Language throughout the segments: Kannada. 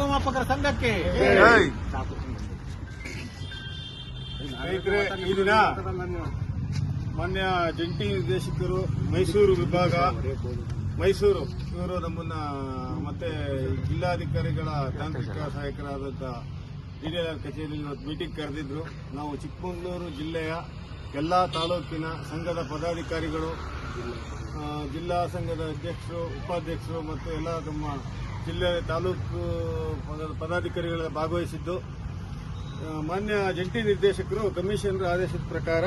ಭೂಮಾಪಕರ ಸಂಘಕ್ಕೆ ಈ ದಿನ ಮಾನ್ಯ ಜಂಟಿ ನಿರ್ದೇಶಕರು ಮೈಸೂರು ವಿಭಾಗ ಮೈಸೂರು ಇವರು ನಮ್ಮನ್ನ ಮತ್ತೆ ಜಿಲ್ಲಾಧಿಕಾರಿಗಳ ತಾಂತ್ರಿಕ ಸಹಾಯಕರಾದಂಥ ಡಿಡಿಆರ್ ಕಚೇರಿಯಲ್ಲಿ ಇವತ್ತು ಮೀಟಿಂಗ್ ಕರೆದಿದ್ರು. ನಾವು ಚಿಕ್ಕಮಗಳೂರು ಜಿಲ್ಲೆಯ ಎಲ್ಲ ತಾಲೂಕಿನ ಸಂಘದ ಪದಾಧಿಕಾರಿಗಳು, ಜಿಲ್ಲಾ ಸಂಘದ ಅಧ್ಯಕ್ಷರು, ಉಪಾಧ್ಯಕ್ಷರು ಮತ್ತು ಎಲ್ಲ ನಮ್ಮ ಜಿಲ್ಲೆ ತಾಲೂಕು ಪದಾಧಿಕಾರಿಗಳ ಭಾಗವಹಿಸಿದ್ದು, ಮಾನ್ಯ ಜಂಟಿ ನಿರ್ದೇಶಕರು ಕಮಿಷನರ್ ಆದೇಶದ ಪ್ರಕಾರ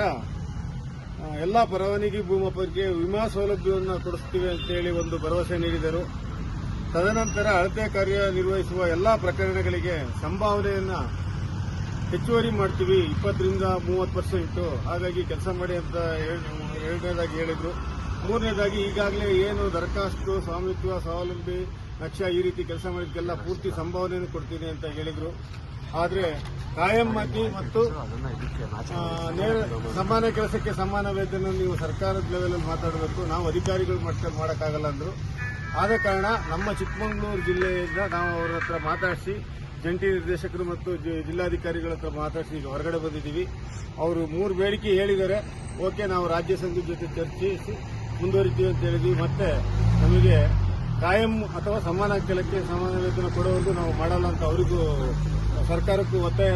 ಎಲ್ಲ ಪರವಾನಗಿ ಭೂಮಾಪಕರಿಗೆ ವಿಮಾ ಸೌಲಭ್ಯವನ್ನು ಕೊಡಿಸ್ತೀವಿ ಅಂತೇಳಿ ಒಂದು ಭರವಸೆ ನೀಡಿದರು. ತದನಂತರ ಅಳತೆ ಕಾರ್ಯ ನಿರ್ವಹಿಸುವ ಎಲ್ಲ ಪ್ರಕರಣಗಳಿಗೆ ಸಂಭಾವನೆಯನ್ನು ಹೆಚ್ಚುವರಿ ಮಾಡ್ತೀವಿ 20ರಿಂದ 30%. ಹಾಗಾಗಿ ಕೆಲಸ ಮಾಡಿ ಅಂತ ಎರಡನೇದಾಗಿ ಹೇಳಿದ್ರು. ಮೂರನೇದಾಗಿ ಈಗಾಗಲೇ ಏನು ದರಖಾಸ್ತು, ಸ್ವಾಮಿತ್ವ, ಸ್ವಾವಲಂಬಿ, ನಕ್ಷಾ ಈ ರೀತಿ ಕೆಲಸ ಮಾಡಿದ್ದಕ್ಕೆಲ್ಲ ಪೂರ್ತಿ ಸಂಭಾವನೆಯನ್ನು ಕೊಡ್ತೀನಿ ಅಂತ ಹೇಳಿದ್ರು. ಆದರೆ ಕಾಯಂ ಮಾತಿ ಮತ್ತು ಸಮಾನ ಕೆಲಸಕ್ಕೆ ಸಮಾನ ವೇತನ ನೀವು ಸರ್ಕಾರದ ಲೆವೆಲಲ್ಲಿ ಮಾತಾಡಬೇಕು, ನಾವು ಅಧಿಕಾರಿಗಳು ಮಟ್ಟದಲ್ಲಿ ಮಾಡೋಕ್ಕಾಗಲ್ಲ ಅಂದರು. ಆದ ಕಾರಣ ನಮ್ಮ ಚಿಕ್ಕಮಗಳೂರು ಜಿಲ್ಲೆಯಿಂದ ನಾವು ಅವರ ಹತ್ರ ಮಾತಾಡಿಸಿ, ಜಂಟಿ ನಿರ್ದೇಶಕರು ಮತ್ತು ಜಿಲ್ಲಾಧಿಕಾರಿಗಳ ಹತ್ರ ಮಾತಾಡಿಸಿ ಈಗ ಹೊರಗಡೆ ಬಂದಿದ್ದೀವಿ. ಅವರು 3 ಬೇಡಿಕೆ ಹೇಳಿದ್ದಾರೆ. ಓಕೆ, ನಾವು ರಾಜ್ಯ ಸಂಘದ ಜೊತೆ ಚರ್ಚಿಸಿ ಮುಂದುವರಿತೀವಿ ಅಂತ ಹೇಳಿದ್ವಿ. ಮತ್ತೆ ನಮಗೆ ಕಾಯಂ ಅಥವಾ ಸಮಾನ ಕೆಲಸಕ್ಕೆ ಸಮಾನ ವೇತನ ಕೊಡುವುದು ನಾವು ಮಾಡಲ್ಲ ಅಂತ ಅವರಿಗೂ ಸರ್ಕಾರಕ್ಕೂ ಒತ್ತಾಯ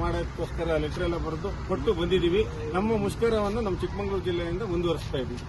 ಮಾಡೋದಕ್ಕೋಸ್ಕರ ಲೆಟರ್ ಎಲ್ಲ ಬರೆದು ಕೊಟ್ಟು ಬಂದಿದ್ದೀವಿ. ನಮ್ಮ ಮುಷ್ಕರವನ್ನು ನಮ್ಮ ಚಿಕ್ಕಮಗಳೂರು ಜಿಲ್ಲೆಯಿಂದ ಮುಂದುವರಿಸ್ತಾ ಇದ್ದೀವಿ.